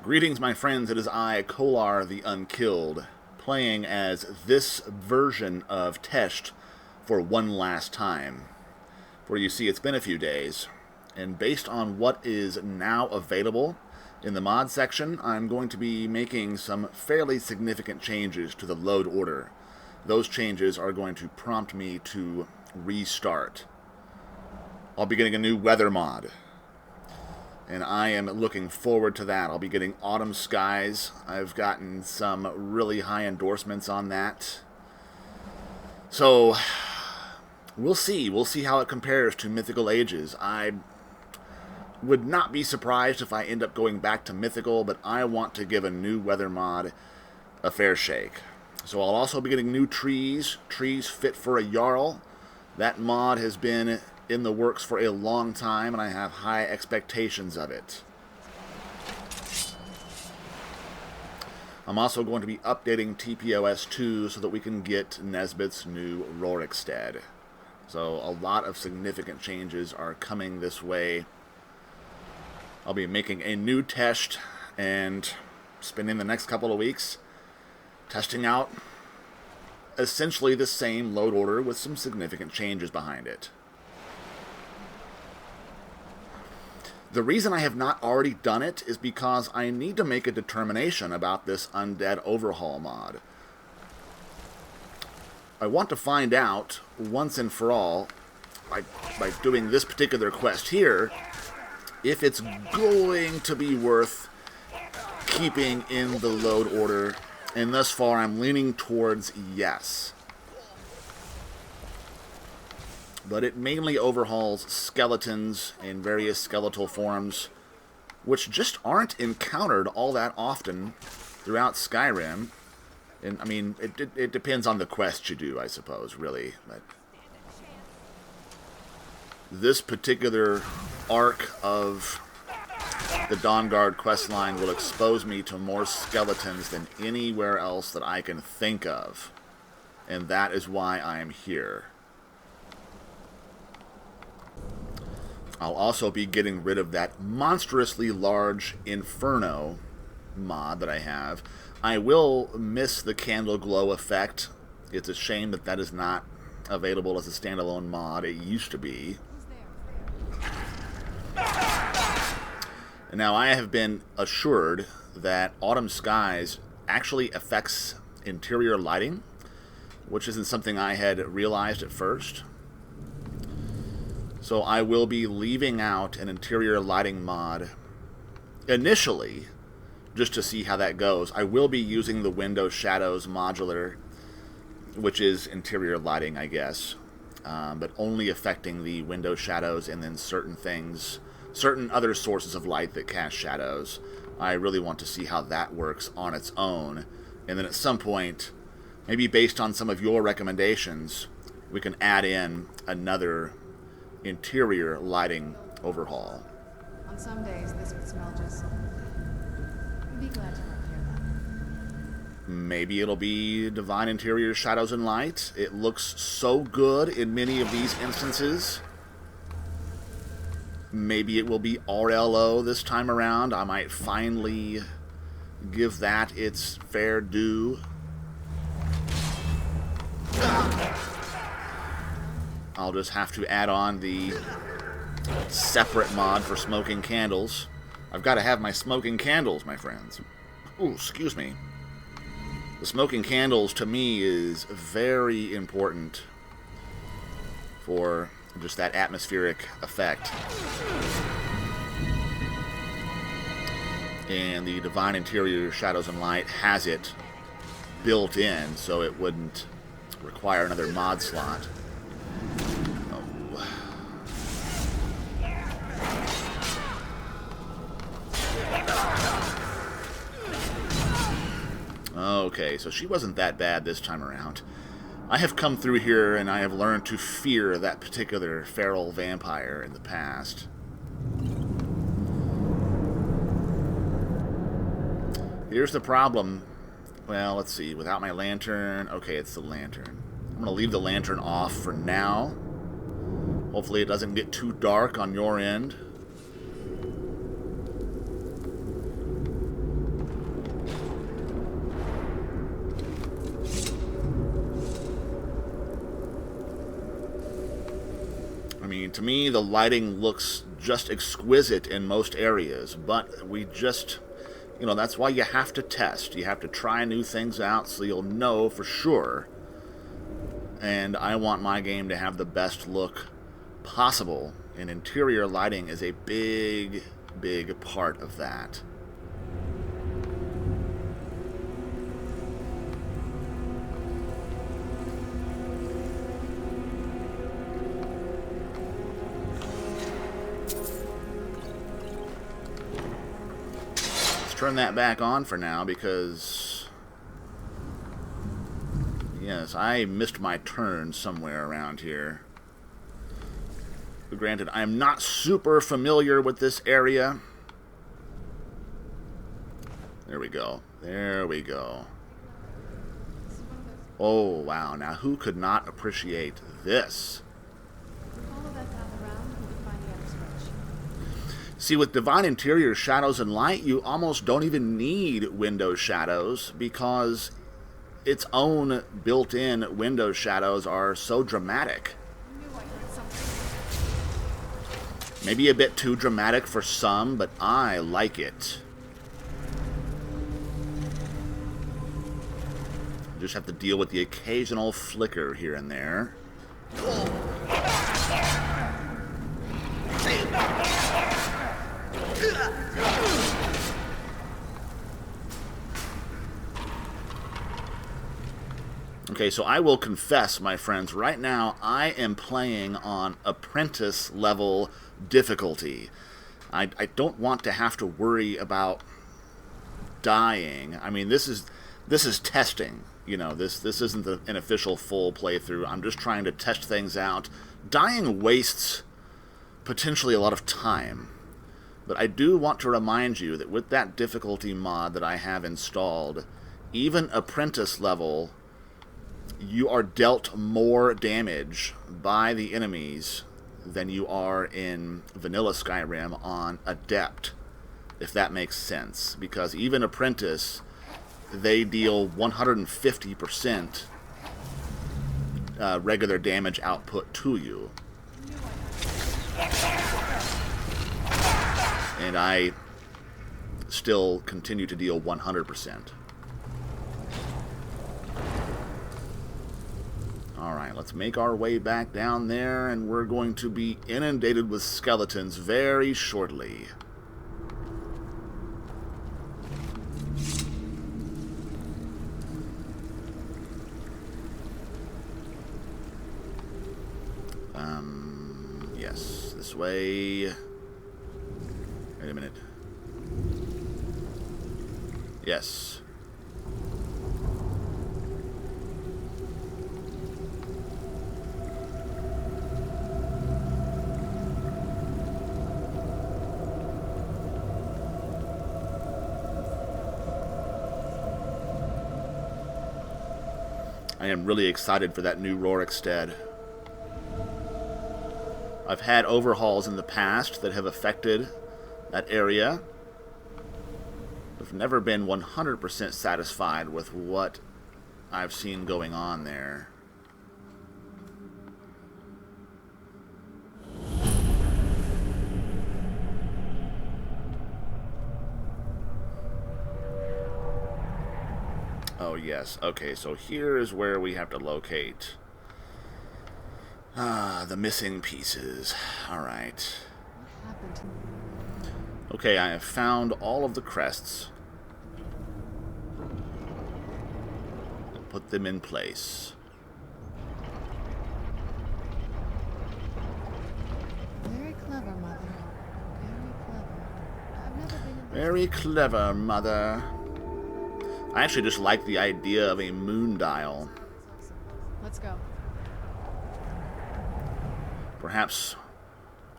Greetings, my friends. It is I, Kolar the Unkilled, playing as this version of Tesht for one last time. For you see, it's been a few days, and based on what is now available in the mod section, I'm going to be making some fairly significant changes to the load order. Those changes are going to prompt me to restart. I'll be getting a new weather mod, and I am looking forward to that. I'll be getting autumn skies. I've gotten some really high endorsements on that. So, we'll see. We'll see how it compares to Mythical Ages. I would not be surprised if I end up going back to Mythical, but I want to give a new weather mod a fair shake. So I'll also be getting new trees fit for a Jarl. That mod has been in the works for a long time, and I have high expectations of it. I'm also going to be updating TPOS 2 so that we can get Nesbit's new Rorikstead. So a lot of significant changes are coming this way. I'll be making a new Tesht and spending the next couple of weeks testing out essentially the same load order with some significant changes behind it. The reason I have not already done it is because I need to make a determination about this Undead Overhaul mod. I want to find out, once and for all, by doing this particular quest here, if it's going to be worth keeping in the load order, and thus far I'm leaning towards yes. But it mainly overhauls skeletons in various skeletal forms, which just aren't encountered all that often throughout Skyrim. And I mean, it depends on the quest you do, I suppose, really. But this particular arc of the Dawnguard questline will expose me to more skeletons than anywhere else that I can think of. And that is why I am here. I'll also be getting rid of that monstrously large Inferno mod that I have. I will miss the candle glow effect. It's a shame that that is not available as a standalone mod. It used to be. And now I have been assured that Autumn Skies actually affects interior lighting, which isn't something I had realized at first. So I will be leaving out an interior lighting mod initially, just to see how that goes. I will be using the Window Shadows modular, which is interior lighting, I guess, but only affecting the window shadows and then certain things, certain other sources of light that cast shadows. I really want to see how that works on its own. And then at some point, maybe based on some of your recommendations, we can add in another interior lighting overhaul. On some days, this would smell just so good. You'd be glad to not hear that. Maybe it'll be Divine Interior Shadows and Light. It looks so good in many of these instances. Maybe it will be RLO this time around. I might finally give that its fair due. I'll just have to add on the separate mod for smoking candles. I've got to have my smoking candles, my friends. Ooh, excuse me. The smoking candles, to me, is very important for just that atmospheric effect. And the Divine Interior Shadows and Light has it built in, so it wouldn't require another mod slot. Okay, so she wasn't that bad this time around. I have come through here and I have learned to fear that particular feral vampire in the past. Here's the problem. Well, let's see. Without my lantern. Okay, it's the lantern. I'm going to leave the lantern off for now. Hopefully it doesn't get too dark on your end. mean, to me, the lighting looks just exquisite in most areas, but we just, you know, that's why you have to test. You have to try new things out so you'll know for sure. And I want my game to have the best look possible, and interior lighting is a big, big part of that. Turn that back on for now because, yes, I missed my turn somewhere around here. Granted, I'm not super familiar with this area. There we go. There we go. Oh, wow. Now, who could not appreciate this? See, with Divine Interior Shadows and Light, you almost don't even need window shadows because its own built-in window shadows are so dramatic. Maybe a bit too dramatic for some, but I like it. You just have to deal with the occasional flicker here and there. Okay, so I will confess, my friends, right now I am playing on apprentice level difficulty. I don't want to have to worry about dying. I mean, this is testing. You know, this isn't an official full playthrough. I'm just trying to test things out. Dying wastes potentially a lot of time. But I do want to remind you that with that difficulty mod that I have installed, even apprentice level, you are dealt more damage by the enemies than you are in vanilla Skyrim on adept, if that makes sense. Because even apprentice, they deal 150% regular damage output to you. And I still continue to deal 100%. Alright, let's make our way back down there, and we're going to be inundated with skeletons very shortly. Yes, this way. Wait a minute. Yes. I am really excited for that new Rorikstead. I've had overhauls in the past that have affected that area. I've never been 100% satisfied with what I've seen going on there. Oh yes, okay, so here is where we have to locate the missing pieces. Alright. What happened to me? Okay, I have found all of the crests. And put them in place. Very clever, Mother. Very clever. I've never been in this. Very clever, Mother. I actually just like the idea of a moon dial. Let's go. Perhaps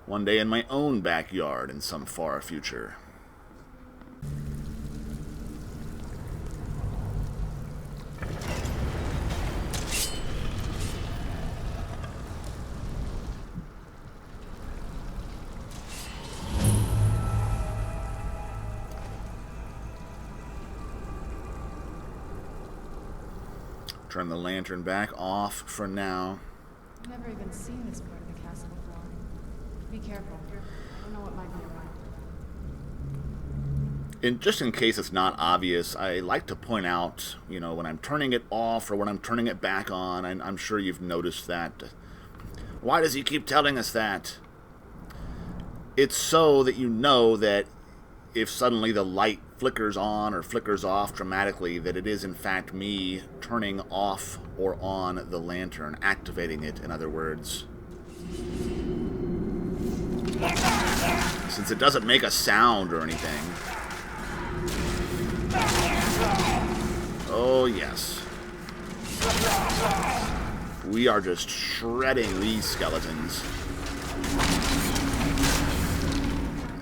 one day in my own backyard in some far future. Turn the lantern back off for now. I've never even seen this part of the castle before. Be careful. I don't know what might be around. And just in case it's not obvious, I like to point out, when I'm turning it off or when I'm turning it back on, and I'm sure you've noticed that. Why does he keep telling us that? It's so that you know that if suddenly the light flickers on or flickers off dramatically, that it is in fact me turning off or on the lantern, activating it, in other words. Since it doesn't make a sound or anything. Oh, yes. We are just shredding these skeletons.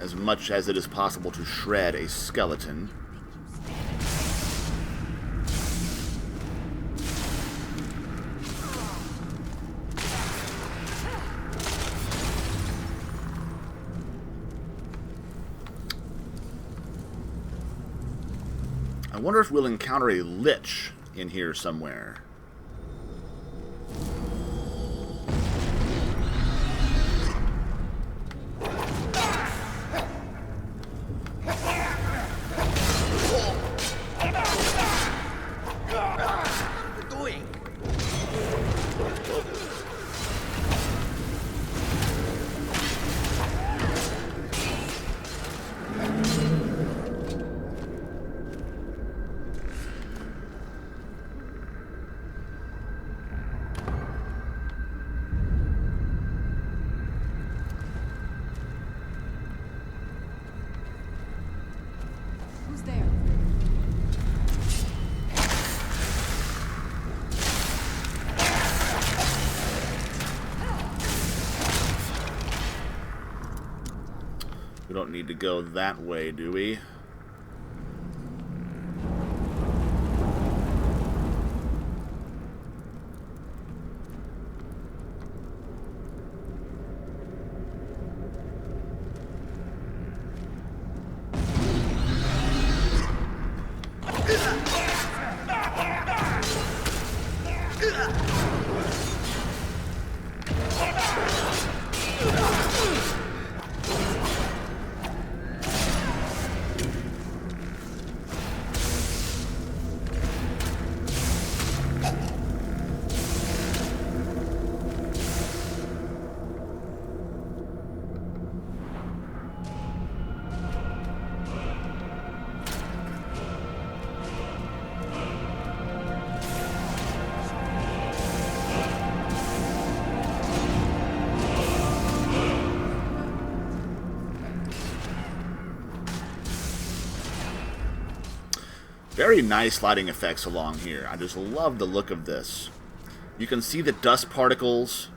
As much as it is possible to shred a skeleton. I wonder if we'll encounter a lich in here somewhere. Who's there? We don't need to go that way, do we? Very nice lighting effects along here. I just love the look of this. You can see the dust particles.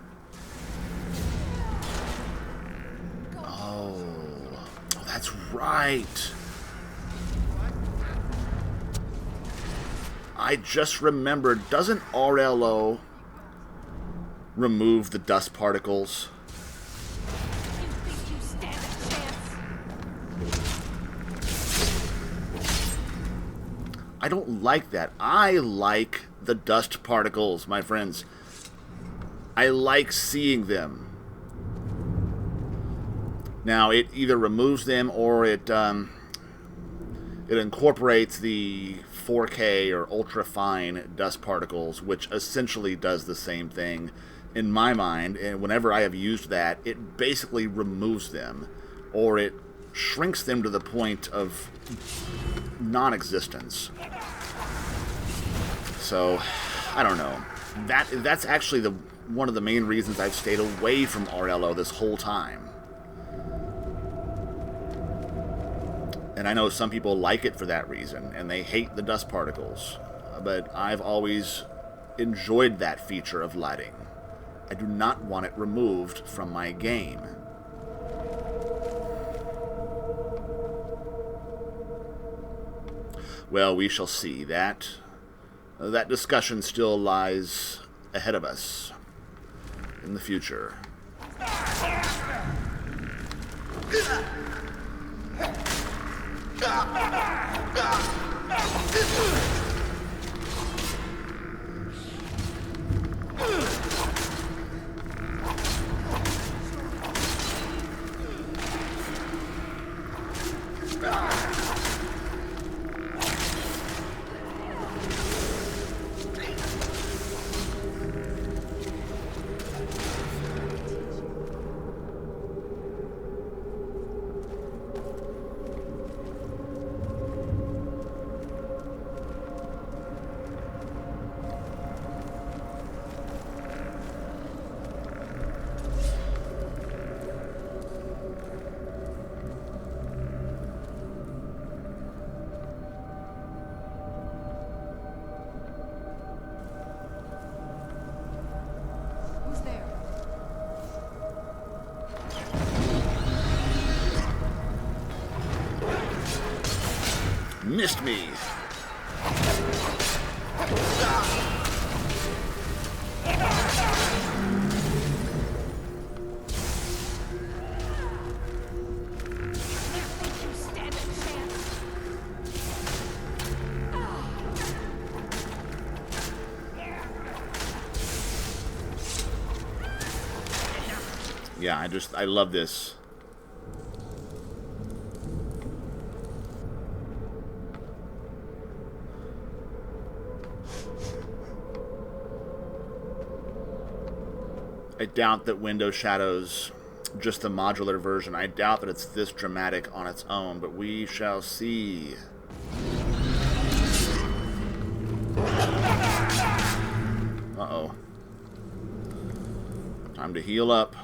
Oh, that's right. I just remembered, doesn't RLO remove the dust particles? I don't like that. I like the dust particles, my friends. I like seeing them. Now, it either removes them or it incorporates the 4K or ultra-fine dust particles, which essentially does the same thing in my mind. And whenever I have used that, it basically removes them, or it shrinks them to the point of non-existence. So, I don't know. That's actually one of the main reasons I've stayed away from RLO this whole time. And I know some people like it for that reason, and they hate the dust particles. But I've always enjoyed that feature of lighting. I do not want it removed from my game. Well, we shall see. That discussion still lies ahead of us in the future. missed me. Yeah, I love this. I doubt that Window Shadows, just the modular version, I doubt that it's this dramatic on its own, but we shall see. Uh-oh. Time to heal up.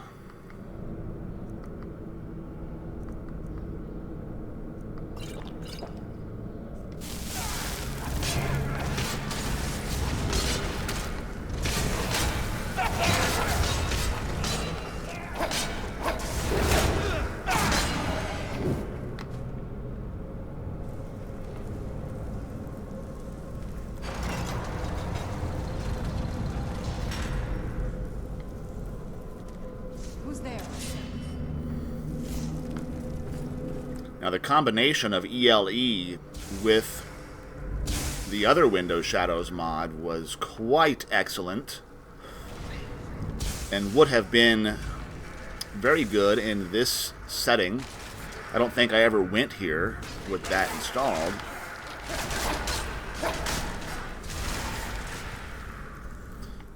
Now, the combination of ELE with the other Window Shadows mod was quite excellent and would have been very good in this setting. I don't think I ever went here with that installed.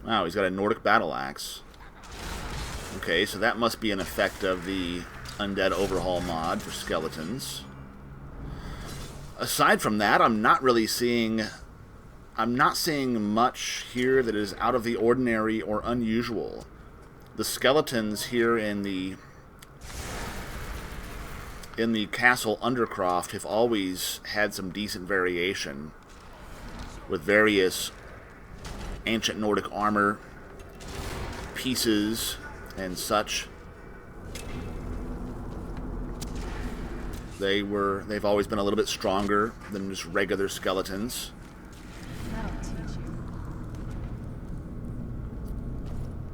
Wow, he's got a Nordic battle axe. Okay, so that must be an effect of the Undead Overhaul mod for skeletons. Aside from that, I'm not seeing much here that is out of the ordinary or unusual. The skeletons here in the castle Undercroft have always had some decent variation with various ancient Nordic armor pieces and such. They've always been a little bit stronger than just regular skeletons. That'll teach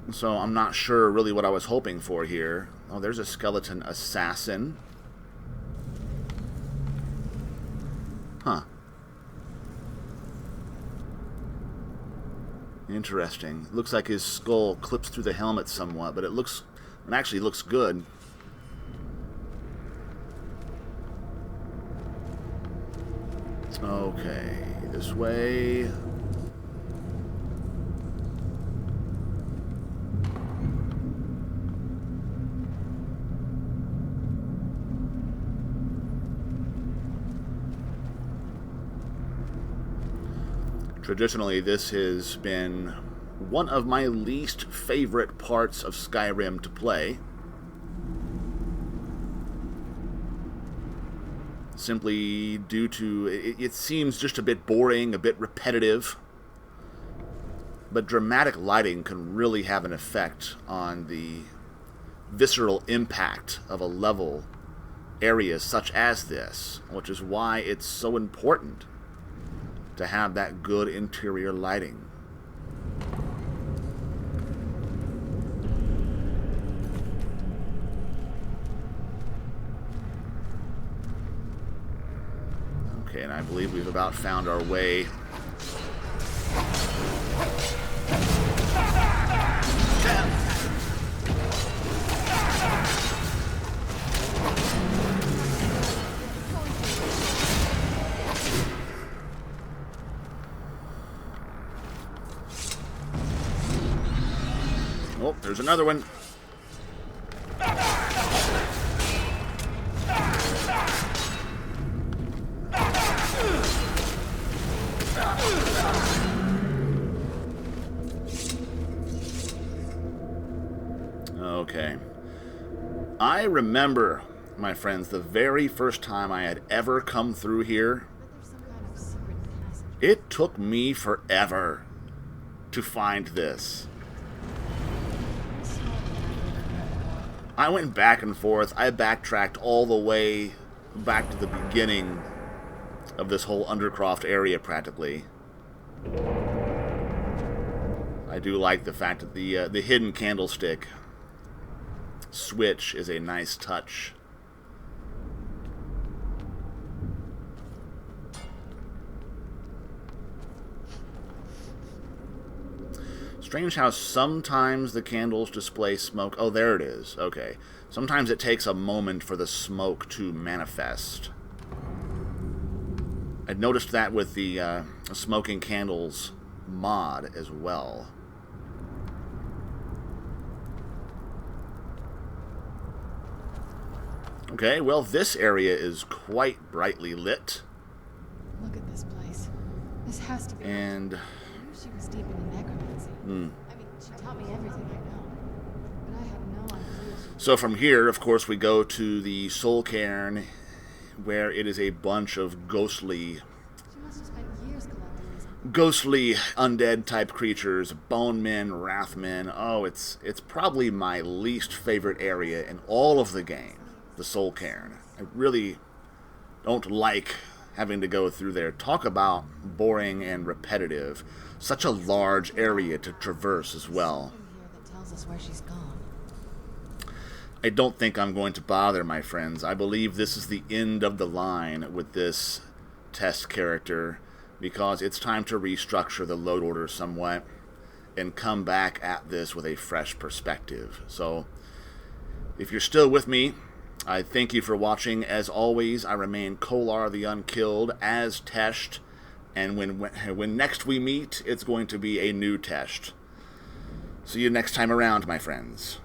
you. So I'm not sure really what I was hoping for here. Oh, there's a skeleton assassin. Huh. Interesting. Looks like his skull clips through the helmet somewhat, but it actually looks good. Okay, this way. Traditionally, this has been one of my least favorite parts of Skyrim to play. Simply due to it seems just a bit boring, a bit repetitive. But dramatic lighting can really have an effect on the visceral impact of a level area such as this, which is why it's so important to have that good interior lighting. Okay, and I believe we've about found our way. Oh, there's another one. Okay. I remember, my friends, the very first time I had ever come through here. It took me forever to find this. I went back and forth. I backtracked all the way back to the beginning of this whole Undercroft area, practically. I do like the fact that the hidden candlestick switch is a nice touch. Strange how sometimes the candles display smoke. Oh, there it is. Okay. Sometimes it takes a moment for the smoke to manifest. I noticed that with the smoking candles mod as well. Okay, well, this area is quite brightly lit. Look at this place. This has to be. And I knew she was deep in the necromancy. I mean, she taught me everything I know. But I had no idea. So from here, of course, we go to the Soul Cairn, where it is a bunch of ghostly She must have spent years collecting these. ghostly undead type creatures, bone men, wrath men. Oh, it's probably my least favorite area in all of the game, the Soul Cairn. I really don't like having to go through there. Talk about boring and repetitive. Such a large area to traverse as well. Something here that tells us where she's gone. I don't think I'm going to bother, my friends. I believe this is the end of the line with this test character, because it's time to restructure the load order somewhat and come back at this with a fresh perspective. So, if you're still with me, I thank you for watching. As always, I remain Kolar the Unkilled as Tesht, and when next we meet, it's going to be a new Tesht. See you next time around, my friends.